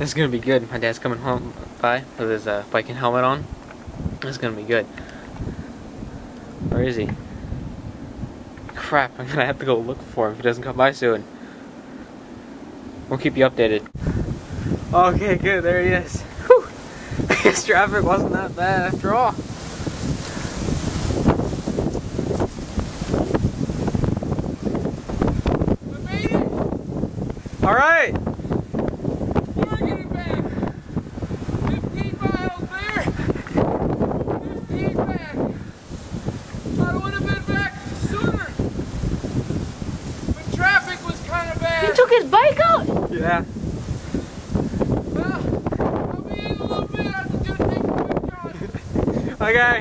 This is gonna be good. My dad's coming home by with his biking helmet on. This is gonna be good. Where is he? Crap, I'm gonna have to go look for him if he doesn't come by soon. We'll keep you updated. Okay, good, there he is. Whew. I guess traffic wasn't that bad after all. We made it! Alright! We're getting back! 15 miles there! 15 back! Thought it would have been back sooner! But traffic was kind of bad! He took his bike out? Yeah. Well, I'll be in a little bit. I have to take a quick run. Okay.